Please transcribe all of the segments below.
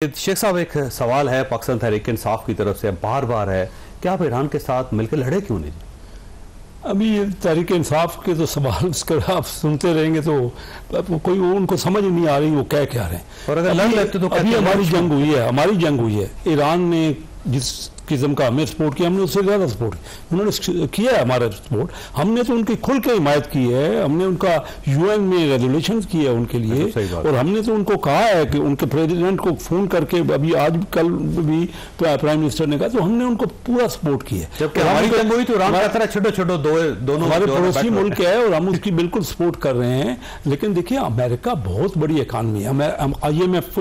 शेख साहब, एक सवाल है पाकिस्तान तहरीक इंसाफ की तरफ से बार बार है कि आप ईरान के साथ मिलकर लड़े क्यों नहीं? अभी ये तहरीक इंसाफ के तो सवाल आप सुनते रहेंगे तो कोई उनको समझ नहीं आ रही वो कह क्या रहे हैं। और अगर लड़ लेते तो अभी हमारी जंग हुई है ईरान ने जिस किस्म का हमें सपोर्ट किया, हमने उससे ज़्यादा सपोर्ट किया, उन्होंने किया है हमारा सपोर्ट। हमने तो उनकी खुल के हिमायत की है, हमने उनका यूएन में रेजोल्यूशन की है उनके लिए, और हमने तो उनको कहा है कि उनके प्रेसिडेंट को फोन करके अभी आज कल भी प्राइम मिनिस्टर ने कहा, तो हमने उनको पूरा सपोर्ट किया है। जबकि हमारी जंग हुई तो छोटो दोनों हमारे पड़ोसी मुल्क है और हम उसकी बिल्कुल सपोर्ट कर रहे हैं। लेकिन देखिए, अमेरिका बहुत बड़ी इकानमी है, IMF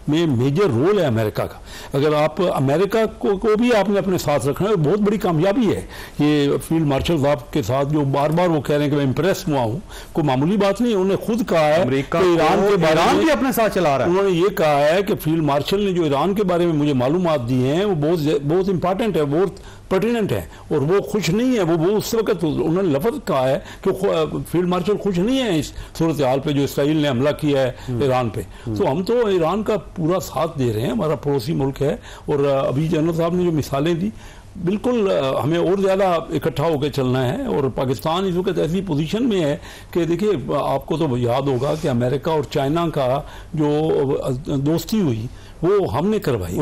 में मेजर रोल है अमेरिका का। अगर आप अमेरिका को भी आपने अपने साथ रखना है, बहुत बड़ी कामयाबी है ये फील्ड मार्शल साहब के साथ, जो बार बार वो कह रहे हैं कि मैं इंप्रेस हुआ हूं, कोई मामूली बात नहीं है। उन्होंने खुद कहा है कि ईरान के बारे में भी अपने साथ चला रहा है। उन्होंने ये कहा है कि फील्ड मार्शल ने जो ईरान के बारे में मुझे मालूमात दी हैं वो बहुत इंपॉर्टेंट है, बहुत पर्टिनेंट है, और वो खुश नहीं है। वो उस वक्त उन्होंने लफ्ज़ कहा है कि फील्ड मार्शल खुश नहीं है इस सूरत हाल पे जो इसराइल ने हमला किया है ईरान पे। तो हम तो ईरान का पूरा साथ दे रहे हैं, हमारा पड़ोसी मुल्क है। और अभी जनरल साहब ने जो मिसालें दी, बिल्कुल हमें और ज़्यादा इकट्ठा होकर चलना है। और पाकिस्तान इस वक्त ऐसी पोजीशन में है कि देखिए, आपको तो याद होगा कि अमेरिका और चाइना का जो दोस्ती हुई वो हमने करवाई।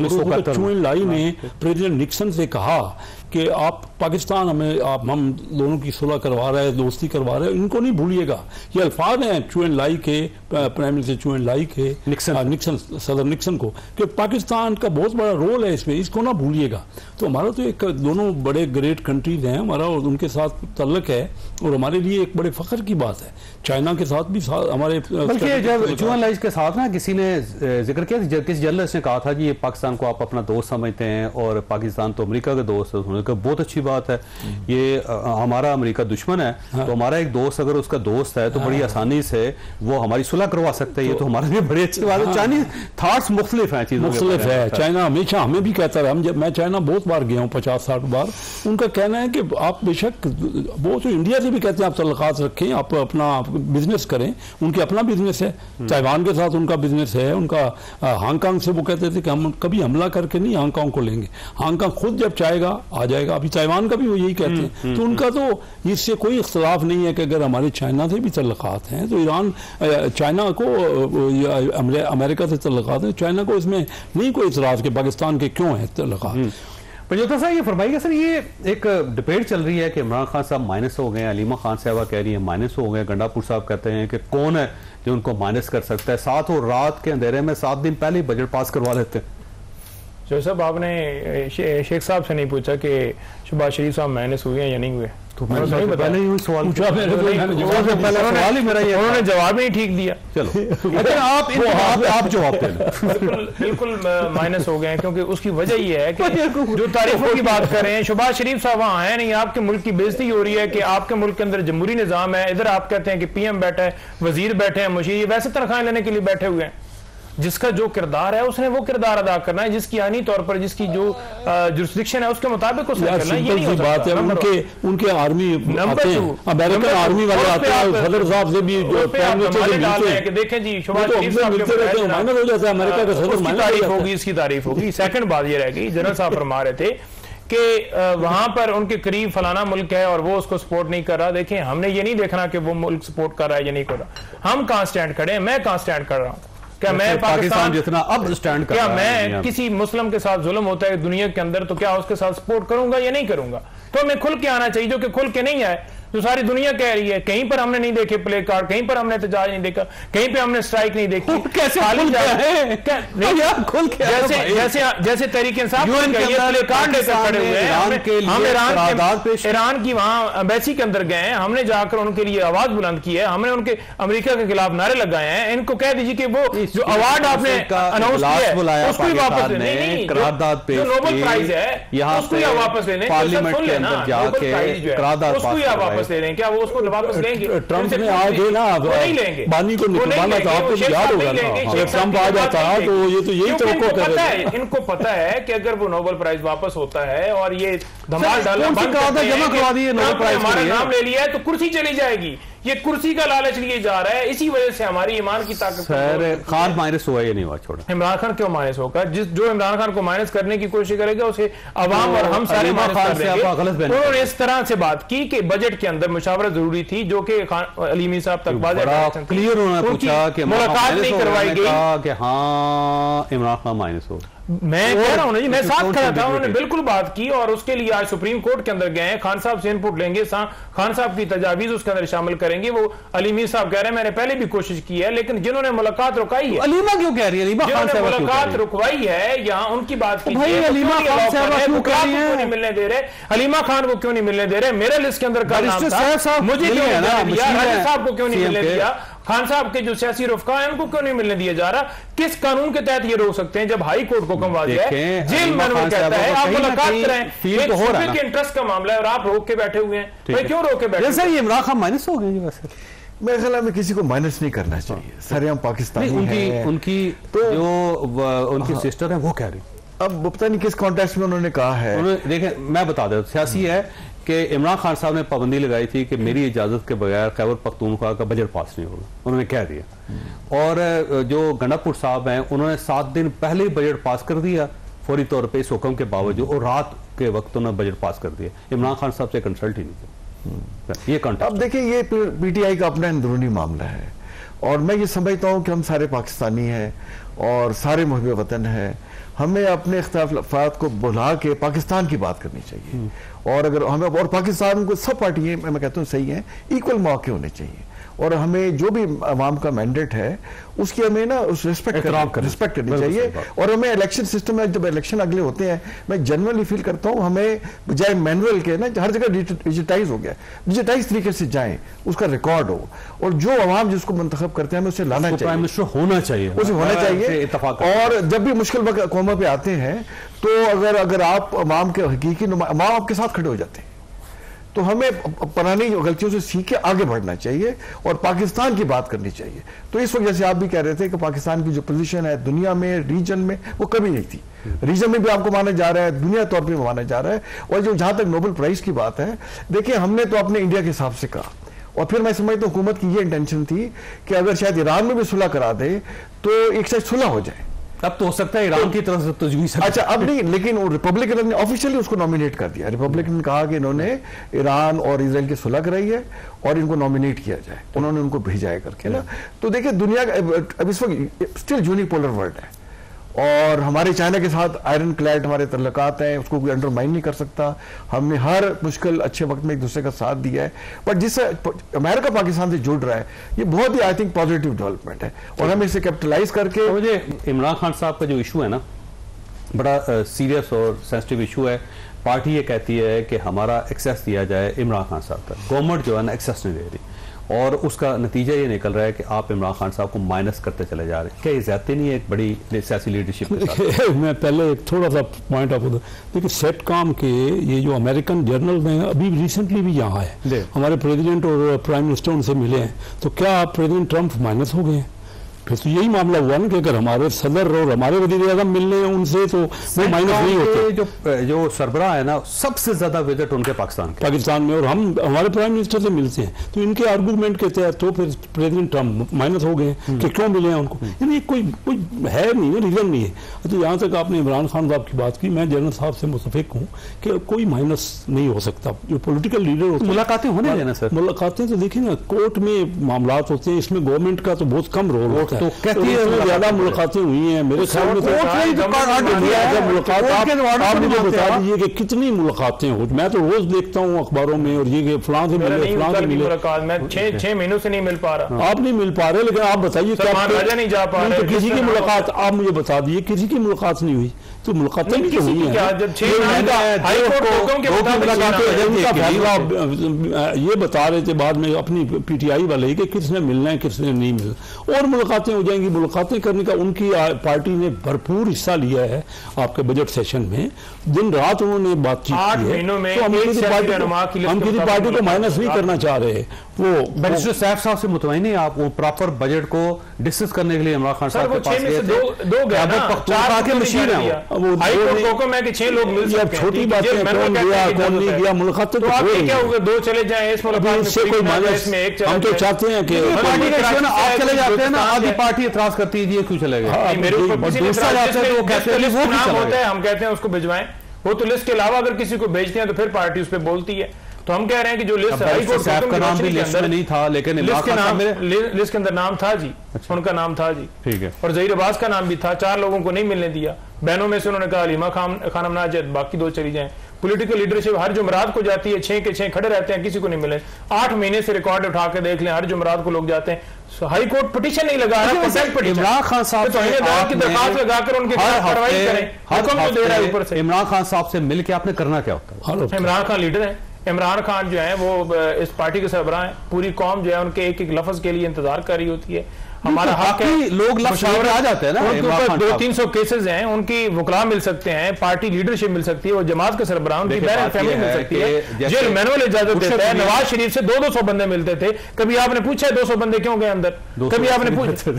चुन लाई ने प्रेसिडेंट निक्सन से कहा कि आप पाकिस्तान हम दोनों की सुलह करवा रहे हैं, दोस्ती करवा रहे हैं, इनको नहीं भूलिएगा। ये अल्फाज हैं चुन लाई के, प्राइम मिनिस्टर चुन लाई के, निक्सन सदर निक्सन को, कि पाकिस्तान का बहुत बड़ा रोल है इसमें, इसको ना भूलिएगा। तो हमारा तो एक दोनों बड़े ग्रेट कंट्रीज हैं हमारा, और उनके साथ तल्लक है, और हमारे लिए एक बड़े फख्र की बात है। चाइना के साथ भी हमारे, बल्कि जब चुन लाई के साथ ना किसी ने जिक्र किया, किसी जर्नलिस्ट ने कहा था कि ये पाकिस्तान को आप अपना दोस्त समझते हैं और पाकिस्तान तो अमेरिका का दोस्त है। बहुत अच्छी बात है, ये हमारा अमेरिका दुश्मन है। हाँ। तो हमारा एक दोस्त अगर उसका दोस्त है तो बड़ी आसानी से वो हमारी सुलह करवा सकता है। ये तो हमारे लिए बड़ी अच्छी बात है। चाइनीज थॉट्स मुख्तलिफ हैं, चीज़ मुख्तलिफ है। चाइना हमेशा हमें भी कहता है, मैं चाइना बहुत बार गया हूँ, 50-60 बार। उनका कहना है कि आप बेशक, वो तो इंडिया से भी कहते हैं आप तल्लुकात रखें, आप अपना बिजनेस करें, उनके अपना बिजनेस है। ताइवान के साथ उनका बिजनेस है, उनका हांगकांग से वो कहते थे कि हम कभी हमला करके नहीं हांगकांग को लेंगे, हांगकांग खुद जब चाहेगा आ जाएगा। अभी ताइवान का भी वो यही कहते हैं। तो उनका तो इससे कोई इख्तलाफ नहीं है कि अगर हमारे चाइना से भी तल्लुकात हैं तो ईरान चाइना को, अमेरिका से तल्लुकात हैं, चाइना को इसमें नहीं कोई इतराज़ कि पाकिस्तान के क्यों है तल्लुकात। पंजोता साहब, ये फरमाइएगा सर, ये एक डिबेट चल रही है कि इमरान खान साहब माइनस हो गए, अलीमा खान साहबा कह रही है माइनस हो गए, गंडापुर साहब कहते हैं कि कौन है जो उनको माइनस कर सकता है। साथ और रात के अंधेरे में 7 दिन पहले ही बजट पास करवा लेते हैं। जो साहब, आपने शेख साहब से नहीं पूछा कि शहबाज शरीफ साहब माइनस हुए हैं या नहीं हुए? तो मैंने पहले ही सवाल पूछा, सवाल ही मेरा ये, उन्होंने जवाब ही ठीक दिया। चलो अच्छा, आप जवाब दें। बिल्कुल माइनस हो गए हैं, क्योंकि उसकी वजह ये है कि जो तारीफों की बात कर रहे हैं, शहबाज शरीफ साहब वहां है नहीं, आपके मुल्क की बेइज्जती हो रही है कि आपके मुल्क के अंदर जमहूरी निजाम है, इधर आप कहते हैं कि PM बैठा है, वजीर बैठे हैं, मुशीर वैसे तनख्वाहें लेने के लिए बैठे हुए हैं। जिसका जो किरदार है उसने वो किरदार अदा करना है, जिसकी आनी तौर पर जिसकी जो जुरिस्डिक्शन है उसके मुताबिक उसने करना है। ये नहीं बात है, उनके आर्मी अमेरिकन आर्मी वाले आते हैं, सदर साहब से भी देखें जी, शहबाज शरीफ साहब हो जाता है अमेरिका का सदर, तारीफ होगी, इसकी तारीफ होगी। सेकंड बात ये रह गई, जनरल साहब फरमा रहे थे कि वहां पर उनके करीब फलाना मुल्क है और वो उसको सपोर्ट नहीं कर रहा। देखें, हमने ये नहीं देखना कि वो मुल्क सपोर्ट कर रहा है या नहीं कर रहा, हम कहां स्टैंड खड़े हैं, मैं कहां स्टैंड कर रहा हूं। क्या मैं पाकिस्तान जितना अब स्टैंड कर क्या मैं किसी मुस्लिम के साथ जुल्म होता है दुनिया के अंदर तो क्या उसके साथ सपोर्ट करूंगा या नहीं करूंगा? तो हमें खुल के आना चाहिए, जो कि खुल के नहीं आए, जो सारी दुनिया कह रही है। कहीं पर हमने नहीं देखे प्ले कार्ड, कहीं पर हमने एहतजाज नहीं देखा, कहीं पे हमने स्ट्राइक नहीं देखी। कैसे जैसे तहरीक इंसाफ प्ले कार्ड लेकर खड़े हुए हैं, हम ईरान की वहां एम्बेसी के अंदर गए हैं, हमने जाकर उनके लिए आवाज बुलंद की है, हमने उनके अमेरिका के खिलाफ नारे लगाए हैं। इनको कह दीजिए कि वो जो अवार्ड आपने अनाउंस किया है उसको वापस नहीं, जो नोबेल प्राइज है उसको वापस ले लें, पार्लियामेंट के अंदर जाके करारदाद वापस ले रहे हैं, क्या वो उसको वापस लेंगे? ट्रंप ने आगे ना नहीं लेंगे, बानी को निकलवाना था, आपको याद होगा ना, ट्रंप आ जाता है तो ये तो यही तो पता है, इनको पता है कि अगर वो नोबेल प्राइज वापस होता है और ये धमाल डाला, जमा करवा दिए, नोबेल प्राइज हमारा नाम ले लिया है तो कुर्सी चली जाएगी। ये कुर्सी का लालच लिए जा रहा है, इसी वजह से हमारी ईमान की ताकत। सर खान माइनस हुआ या नहीं हुआ, छोड़ा इमरान खान क्यों माइनस होगा? जो इमरान खान को माइनस करने की कोशिश करेगा उसे अवाम और हम सारे माइनस कर देंगे। उन्होंने इस तरह से बात की कि बजट के अंदर मुशावरत जरूरी थी, जो कि अलीमी साहब तक बात क्लियर उन्होंने पूछा कि मुलाकात नहीं करवाई गई कि हाँ इमरान खान माइनस हो। मैं कह रहा हूं ना जी, मैं साथ खड़ा था, उन्होंने बिल्कुल बात की और उसके लिए आज सुप्रीम कोर्ट के अंदर गए हैं, खान साहब से इनपुट लेंगे, खान साहब की तजावीज उसके अंदर शामिल करेंगे। वो अलीमी साहब कह रहे हैं मैंने पहले भी कोशिश की है, लेकिन जिन्होंने मुलाकात रुकाई है, अलीमा क्यों कह रही है, जिन्होंने मुलाकात रुकवाई है, यहाँ उनकी बात की अलीमा मिलने दे रहे, अलीमा खान को क्यों नहीं मिलने दे रहे? मेरे लिस्ट के अंदर का नाम था, मुझे क्यों नहीं मिलने दिया? राजा साहब को क्यों नहीं मिलने दिया? खान साहब के जो सियासी रुफका है उनको क्यों नहीं मिलने दिया जा रहा? किस कानून के तहत ये रोक सकते हैं जब हाई कोर्ट को हुक्म आ जाए? जेल मैनुअल कहता है आप मुलाकात करें, इंटरेस्ट का मामला है और आप रोक के बैठे हुए हैं, भाई क्यों रोक के बैठे? सर ये इमरान खान माइनस हो गए वैसे मेरे ख्याल में किसी को माइनस नहीं करना चाहिए, सारे हम पाकिस्तानी हैं। उनकी तो जो उनकी सिस्टर है वो कह रही, अब पता नहीं किस कॉन्टेक्स्ट में उन्होंने कहा है। देखें मैं बता देता, सियासी है कि इमरान खान साहब ने पाबंदी लगाई थी कि मेरी इजाजत के बगैर खैबर पख्तूनख्वा का बजट पास नहीं होगा, उन्होंने कह दिया। और जो गंडापुर साहब हैं उन्होंने 7 दिन पहले ही बजट पास कर दिया फौरी तौर पे इस हुक्म के बावजूद, और रात के वक्त उन्होंने बजट पास कर दिया। इमरान खान साहब से कंसल्ट ही नहीं किया। ये अब देखिए ये पीटीआई का अपना अंदरूनी मामला है और मैं ये समझता हूँ कि हम सारे पाकिस्तानी हैं और सारे मुहब्बे वतन हैं, हमें अपने इख्तिलाफात को बुला के पाकिस्तान की बात करनी चाहिए। और अगर हमें और पाकिस्तान को सब पार्टियां मैं कहता हूँ सही हैं, इक्वल मौके होने चाहिए और हमें जो भी अवाम का मैंडेट है उसकी हमें ना उस रिस्पेक्ट करनी चाहिए। और हमें इलेक्शन सिस्टम में जब इलेक्शन अगले होते हैं, मैं जनरली फील करता हूँ हमें बजाय मैनुअल के ना हर जगह डिजिटाइज हो गया, डिजिटाइज तरीके से जाएं, उसका रिकॉर्ड हो और जो अवाम जिसको मुंतखब करते हैं हमें उसे लाना चाहिए, प्राइम मिनिस्टर होना चाहिए, उसे होना चाहिए। और जब भी मुश्किल कौमों पे आते हैं तो अगर आप अवाम के हकीकी अवाम आपके साथ खड़े हो जाते हैं तो हमें पुरानी गलतियों से सीख के आगे बढ़ना चाहिए और पाकिस्तान की बात करनी चाहिए। तो इस वक्त जैसे आप भी कह रहे थे कि पाकिस्तान की जो पोजीशन है दुनिया में, रीजन में, वो कभी नहीं थी। रीजन में भी आपको माना जा रहा है, दुनिया तौर पर माना जा रहा है। और जो जहां तक नोबेल प्राइज की बात है, देखिए हमने तो अपने इंडिया के हिसाब से कहा और फिर मैं समझता हूँ हुकूमत की ये इंटेंशन थी कि अगर शायद ईरान में भी सुलह करा दे तो एक शायद सुलह हो जाए। अब तो हो सकता है ईरान की तरफ से तजवीज़। अच्छा अब नहीं, लेकिन रिपब्लिकन ने ऑफिशियली उसको नॉमिनेट कर दिया। रिपब्लिकन ने कहा कि इन्होंने ईरान और इजराइल की सुलह कराई है और इनको नॉमिनेट किया जाए, उन्होंने उनको भेजा है करके ना। तो देखिए दुनिया अब इस वक्त स्टिल यूनिपोलर वर्ल्ड है और हमारे चाइना के साथ आयरन क्लैड हमारे तल्लुकात हैं, उसको कोई अंडरमाइन नहीं कर सकता। हमने हर मुश्किल अच्छे वक्त में एक दूसरे का साथ दिया है। बट जिससे अमेरिका पाकिस्तान से जुड़ रहा है ये बहुत ही आई थिंक पॉजिटिव डेवलपमेंट है और हमें इसे कैपिटलाइज करके। तो मुझे इमरान खान साहब का जो इशू है ना बड़ा सीरियस और सेंसिटिव इशू है। पार्टी ये कहती है कि हमारा एक्सेस दिया जाए इमरान खान साहब का, गवर्नमेंट जो है ना एक्सेस नहीं दे रही और उसका नतीजा ये निकल रहा है कि आप इमरान खान साहब को माइनस करते चले जा रहे हैं। क्या ये ज्यादती नहीं है एक बड़ी सियासी लीडरशिप के साथ? मैं पहले एक थोड़ा सा पॉइंट ऑफ देखिए सेटकॉम के ये जो अमेरिकन जर्नल में अभी रिसेंटली भी यहाँ है, हमारे प्रेसिडेंट और प्राइम मिनिस्टर उनसे मिले हैं, तो क्या प्रेसिडेंट ट्रंप माइनस हो गए हैं? फिर तो यही मामला हुआ ना कि अगर हमारे सदर और हमारे वज़ीर-ए-आज़म मिलने हैं उनसे तो वो माइनस नहीं होते। जो सरबराह है ना सबसे ज्यादा विजिट उनके पाकिस्तान में और हम हमारे प्राइम मिनिस्टर से मिलते हैं, तो इनके आर्गूमेंट के तहत तो फिर प्रेसिडेंट ट्रंप माइनस हो गए कि क्यों मिले हैं उनको, यानी कोई है नहीं है, रीजन नहीं है। तो यहाँ तक आपने इमरान खान साहब की बात की, मैं जनरल साहब से मुतफिक हूँ कि कोई माइनस नहीं हो सकता। जो पोलिटिकल लीडर होते हैं मुलाकातें होने देना सर, मुलाकातें तो देखिए ना कोर्ट में मामला होते हैं, इसमें गवर्नमेंट का तो बहुत कम रोल होता है। तो कहती है ज्यादा मुलाकातें हुई हैं मेरे ख्याल में। आप मुझे बता दीजिए कि कितनी मुलाकातें हो, मैं तो रोज देखता हूँ अखबारों में और ये फलां से मिले फलां से मिले। मैं 6 महीनों से नहीं मिल पा रहा। आप नहीं मिल पा रहे, लेकिन आप बताइए नहीं जा पा रहे, किसी की मुलाकात आप मुझे बता दीजिए किसी की मुलाकात नहीं हुई, तो मुलाकातें भी तो हुई हैं। ये बता रहे थे बाद में अपनी पीटीआई वाले कि किसने मिलना है किसने नहीं मिलना, और मुलाकातें हो जाएंगी। मुलाकातें करने का उनकी पार्टी ने भरपूर हिस्सा लिया है आपके बजट सेशन में, दिन रात उन्होंने बातचीत की है। तो हम किसी पार्टी को माइनस नहीं करना चाह रहे, वो बैरिस्टर सैफ साहब से मुतमईन है आप? वो प्रॉपर बजट को डिस्कस करने के लिए इमरान खान साहब के पास गए थे? दो गया ना, पख्तूनख्वा के मशीन है वो। हाई कोर्ट को हुक्म है कि 6 लोग मिल सकते हैं। छोटी बात है, कौन गया कौन नहीं गया, मुलाकात तो आप क्या होगा, 2 चले जाएं इस मुलाकात में, इससे कोई माइनस। हम तो चाहते हैं कि पार्टी का इश्यू ना, आप चले जाते हैं ना, आधी पार्टी एतराज करती है, ये क्यों चले गए? दूसरा जाता है तो वो कहते हैं वो नाम होता है, हम कहते हैं उसको भिजवाएं। वो तो लिस्ट के अलावा अगर किसी को भेजते हैं तो फिर पार्टी उस पर बोलती है। तो हम कह रहे हैं कि जो लिस्ट हाई कोर्ट का नाम भी लिस्ट में नहीं था, लेकिन लिस्ट के अंदर नाम था जी, उनका नाम था जी, ठीक है। और ज़हीर अब्बास का नाम भी था। 4 लोगों को नहीं मिलने दिया। बहनों में से उन्होंने कहा हलीमा खानम नाजिद, बाकी 2 चली जाएं। पॉलिटिकल लीडरशिप हर जुमरात को जाती है, 6 के 6 खड़े रहते हैं, किसी को नहीं मिले। 8 महीने से रिकॉर्ड उठा के देख लें, हर जुमरात को लोग जाते हैं। हाई कोर्ट पिटीशन नहीं लगा रहा, इमरान खान साहब की दरखास्त लगाकर उनके खिलाफ कार्रवाई करें। हुक्म तो दे रहा है ऊपर से। इमरान खान साहब से मिलकर आपने करना क्या होता है? इमरान खान लीडर है, इमरान खान जो है वो इस पार्टी के सरबराह हैं। पूरी कौम जो है उनके एक एक लफ्ज के लिए इंतजार कर रही होती है। हमारा हक है, लोग मशावरे आ जाते हैं ना, उनके ऊपर 200-300 केसेस हैं, उनकी वकला मिल सकते हैं, पार्टी लीडरशिप मिल सकती है, वो जमात के सरबराह, उनकी फैमिली मिल सकती है। जेल मैनुअल इजाजत देता है। नवाज शरीफ से 200 बंदे मिलते थे। कभी आपने पूछा 200 बंदे क्यों गए अंदर? कभी आपने पूछा?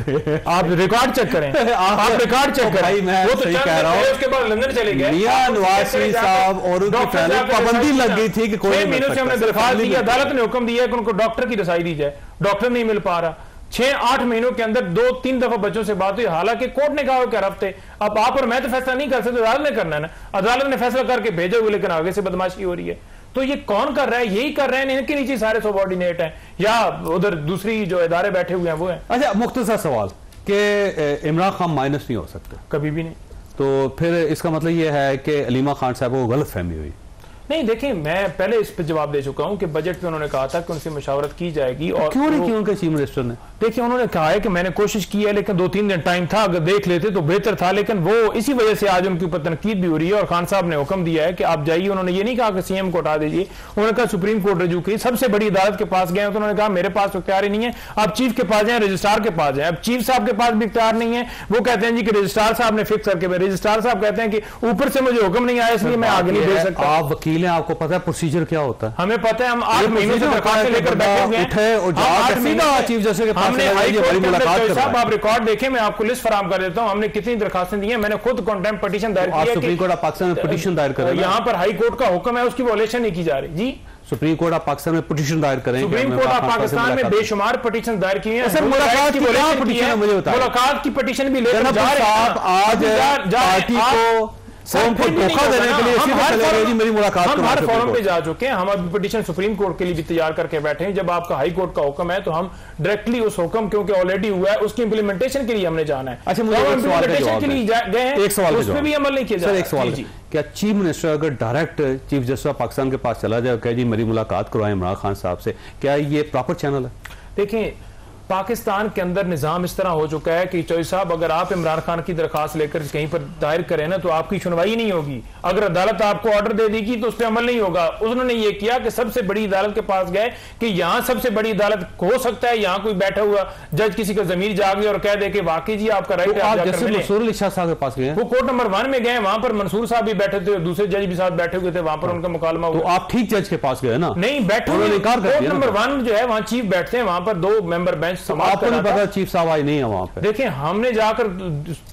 आप रिकॉर्ड चेक करें, आप रिकॉर्ड चेक करें। वो तो कह रहा हूं, उसके बाद लंदन चले गए। नवाज शरीफ साहब और उनकी पाबंदी लग गई थी कि 6 महीनों से हमने दरखास्त दी, अदालत ने हुक्म दिया कि उनको डॉक्टर की रसाई दी जाए, डॉक्टर नहीं मिल पा रहा। 6-8 महीनों के अंदर 2-3 दफा बच्चों से बात हुई, हालांकि कोर्ट ने कहा कि हफ्ते। अब आप और मैं तो फैसला नहीं कर सकते, अदालत ने करना है ना, अदालत ने फैसला करके भेजे हुए, लेकिन आगे से बदमाशी हो रही है। तो ये कौन कर रहा है? यही कर रहे हैं, इनके नीचे सारे सबऑर्डिनेट हैं, या उधर दूसरी जो इदारे बैठे हुए हैं वो है। अच्छा, मुख्तसर सवाल कि इमरान खान माइनस नहीं हो सकते? कभी भी नहीं। तो फिर इसका मतलब यह है कि हलीमा खान साहब को गलत फहमी हुई? नहीं, देखिए, मैं पहले इस पर जवाब दे चुका हूं कि बजट पे उन्होंने कहा था कि उनसे मशावरत की जाएगी। और क्यों नहीं की उनके चीफ मिनिस्टर ने? देखिए, उन्होंने कहा है कि मैंने कोशिश की है, लेकिन 2-3 दिन टाइम था, अगर देख लेते तो बेहतर था। लेकिन वो इसी वजह से आज उनके ऊपर तनकीद भी हो रही है, और खान साहब ने हुक्म दिया है कि आप जाइए। उन्होंने ये नहीं कहा कि सीएम को हटा दीजिए, उन्होंने कहा सुप्रीम कोर्ट रजू की, सबसे बड़ी अदालत के पास गए, तो उन्होंने कहा मेरे पास इख्तियार ही नहीं है, आप चीफ के पास जाए, रजिस्ट्रार के पास जाए। अब चीफ साहब के पास भी इख्तियार नहीं है, वो कहते हैं जी कि रजिस्ट्रार साहब ने फिक्स करके, रजिस्ट्रार साहब कहते हैं कि ऊपर से मुझे हुक्म नहीं आया, इसलिए मैं आगे नहीं दे सकता। आप वकील हैं, आपको पता है प्रोसीजर क्या होता है? हमें पता है, हम 8 महीनों से दरखास्त लेकर बैठे हुए हैं। चीफ जस्टिस के पास साहब, आप रिकॉर्ड देखें, मैं आपको लिस्ट फराम कर देता हूं, हमने कितनी दरखास्तें दी हैं। मैंने खुद कंटेम्प्ट पिटीशन दायर किया है, सुप्रीम कोर्ट ऑफ पाकिस्तान में पिटीशन दायर करें। यहाँ पर हाई कोर्ट का हुक्म है, उसकी वॉलेशन नहीं की जा रही जी। सुप्रीम कोर्ट ऑफ पाकिस्तान में पिटीशन दायर करें। सुप्रीम कोर्ट ऑफ पाकिस्तान में बेशुमार पिटीशन दायर की है। मुलाकात की पिटीशन भी लेकर जा रहे हैं। आज पार्टी को धोखा देने के लिए मेरी मुलाकात, हम हर फोरम पे जा चुके हैं। हम अभी पिटीशन सुप्रीम कोर्ट के लिए भी तैयार करके बैठे हैं। जब आपका हाई कोर्ट का हुक्म है तो हम डायरेक्टली उस हुक्म, क्योंकि ऑलरेडी हुआ है, उसकी इंप्लीमेंटेशन के लिए हमने जाना है। अच्छा, मुझे एक सवाल का जवाब दें। एक सवाल उसमें भी अमल नहीं किया जा रहा। एक सवाल, क्या चीफ मिनिस्टर अगर direct chief justice of Pakistan के पास चला जाए, कहे जी मेरी मुलाकात करवाएं इमरान खान साहब से, क्या ये प्रॉपर चैनल है? देखिए, पाकिस्तान के अंदर निजाम इस तरह हो चुका है कि चौधरी साहब, अगर आप इमरान खान की दरखास्त लेकर कहीं पर दायर करें ना, तो आपकी सुनवाई नहीं होगी। अगर अदालत आपको ऑर्डर दे देगी तो उस पर अमल नहीं होगा। उन्होंने ये किया कि सबसे बड़ी अदालत के पास गए कि यहां सबसे बड़ी अदालत हो सकता है, यहां कोई बैठा हुआ जज किसी का जमीर जाग गया और कह दे कि वाकई जी आपका राइट है, मंसूर अली शाह साहब के पास गए, वो कोर्ट नंबर 1 में गए, वहां पर मंसूर साहब भी बैठे थे, दूसरे जज भी साथ बैठे हुए थे, वहां पर उनका मुकालमा हुआ। तो आप ठीक जज के पास गए ना? नहीं, बैठे हुए। कोर्ट नंबर 1 जो है वहां चीफ बैठते हैं, वहां पर 2 मेंबर बेंच समाप्त। चीफ साहब आई नहीं है वहां पे। देखिए, हमने जाकर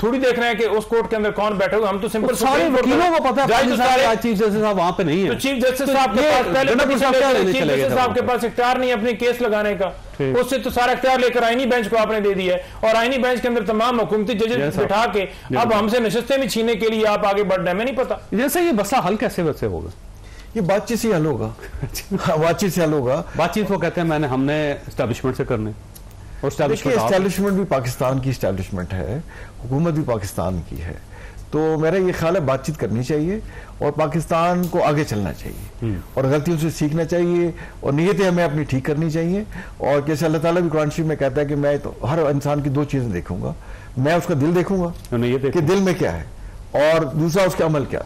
थोड़ी देखना है कि उस कोर्ट के अंदर कौन बैठे हुए, हम तो सिंपल सारे वकीलों को पता है चीफ जस्टिस साहब वहां पे नहीं है। तो चीफ जस्टिस साहब के पास पहले चीफ जस्टिस साहब के पास इख्तियार नहीं है अपने केस लगाने का, उससे तो सारा इख्तियार लेकर आईनी बेंच को आपने दे दिया है, और आईनी बेंच के अंदर तमाम हुकूमती जजेस बिठा के अब हमसे नशिस्तें भी छीनने के लिए आप आगे बढ़ रहे हैं। मैं नहीं पता जैसे ये मसला हल कैसे वैसे होगा? ये बातचीत से हल होगा। बातचीत से हल होगा। बातचीत वो कहते हैं हमने एस्टैब्लिशमेंट से करने। देखिए, एस्टैब्लिशमेंट भी पाकिस्तान की एस्टैब्लिशमेंट है, हुकूमत भी पाकिस्तान की है, तो मेरा ये ख्याल है बातचीत करनी चाहिए और पाकिस्तान को आगे चलना चाहिए और गलतियों से सीखना चाहिए और नीयतें हमें अपनी ठीक करनी चाहिए। और जैसे अल्लाह ताला भी कुरान शरीफ में कहता है कि मैं तो हर इंसान की 2 चीज़ें देखूंगा, मैं उसका दिल देखूंगा कि दिल में क्या है, और दूसरा उसके अमल क्या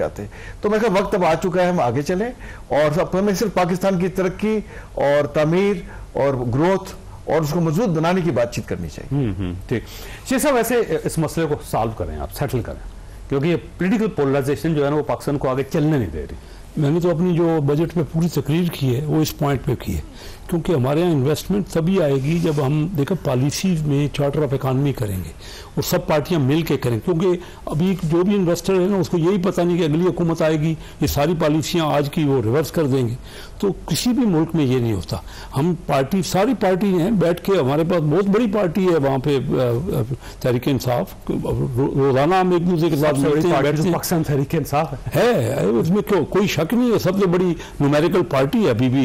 थे। तो मैं वक्त अब आ चुका है, हम आगे चलें और हमें सिर्फ पाकिस्तान की तरक्की और तामीर और ग्रोथ और उसको मजबूत बनाने की बातचीत करनी चाहिए। ठीक शेख साहब, वैसे इस मसले को सॉल्व करें, आप सेटल करें, क्योंकि ये पॉलिटिकल पोलराइजेशन जो है ना वो पाकिस्तान को आगे चलने नहीं दे रही। मैंने तो अपनी जो बजट पे पूरी तकरीर की है वो इस पॉइंट पे की है, क्योंकि हमारे यहाँ इन्वेस्टमेंट तभी आएगी जब हम देखो पॉलिसी में चार्टर ऑफ इकॉनमी करेंगे और सब पार्टियां मिल के करेंगे, क्योंकि अभी जो भी इन्वेस्टर है ना उसको यही पता नहीं कि अगली हुकूमत आएगी ये सारी पॉलिसियां आज की वो रिवर्स कर देंगे। तो किसी भी मुल्क में ये नहीं होता। हम पार्टी सारी पार्टी हैं बैठ के, हमारे पास बहुत बड़ी पार्टी है वहाँ पे तहरीक इंसाफ, रोजाना हम एक दूसरे के साथ मिलते हैं बैठते हैं। पाकिस्तान तहरीक इंसाफ है उसमें क्यों कोई शक नहीं है, सबसे बड़ी न्यूमेरिकल पार्टी है अभी भी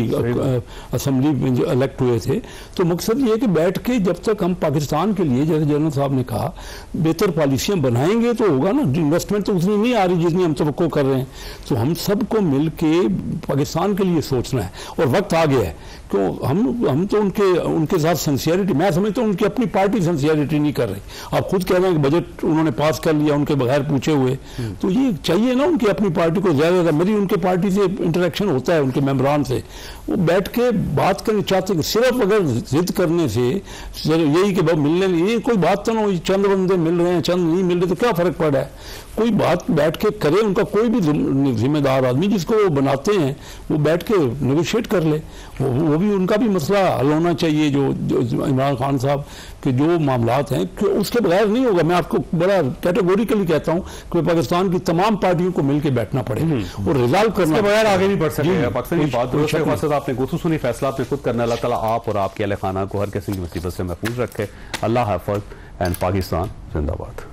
असेंबली में जो इलेक्ट हुए थे। तो मकसद ये है कि बैठ के जब तक हम पाकिस्तान के लिए, जैसे जनरल साहब ने कहा, बेहतर पॉलिसियां बनाएंगे तो होगा ना। इन्वेस्टमेंट तो उतनी नहीं आ रही जितनी हम तवक्को कर रहे हैं, तो हम सबको मिल के पाकिस्तान के लिए सोचना है और वक्त आ गया है। क्यों हम तो उनके साथ सिंसियरिटी, मैं समझता हूँ उनकी अपनी पार्टी सिंसियरिटी नहीं कर रही। आप खुद कह रहे हैं कि बजट उन्होंने पास कर लिया उनके बगैर पूछे हुए, तो ये चाहिए ना उनकी अपनी पार्टी को ज्यादा। मेरी उनके पार्टी से इंटरेक्शन होता है, उनके मेंबरान से, वो बैठ के बात करना चाहते हैं। सिर्फ अगर जिद करने से यही कि भाई मिलने, ये कोई बात तो ना हो, चंद बंदे मिल रहे हैं चंद नहीं मिल रहे तो क्या फर्क पड़ा है। कोई बात बैठ के करे, उनका कोई भी जिम्मेदार आदमी जिसको वो बनाते हैं वो बैठ के नेगोशिएट कर ले, वो भी उनका भी मसला हल होना चाहिए। जो इमरान खान साहब के जो मामलात हैं कि उसके बगैर नहीं होगा। मैं आपको बड़ा कैटेगोरिकली कहता हूँ कि पाकिस्तान की तमाम पार्टियों को मिलकर बैठना पड़ेगा और रिजॉल्व करना, बगैर आगे नहीं बढ़ सकेगा पाकिस्तान की बात। आपने गुफ्तगू सुनी, फैसला आपने खुद करना। अल्लाह ताला आप और आपके अहले खाना को हर किस्म की मुसीबत से महफूज रखे। अल्लाह हाफ़िज़ एंड पाकिस्तान जिंदाबाद।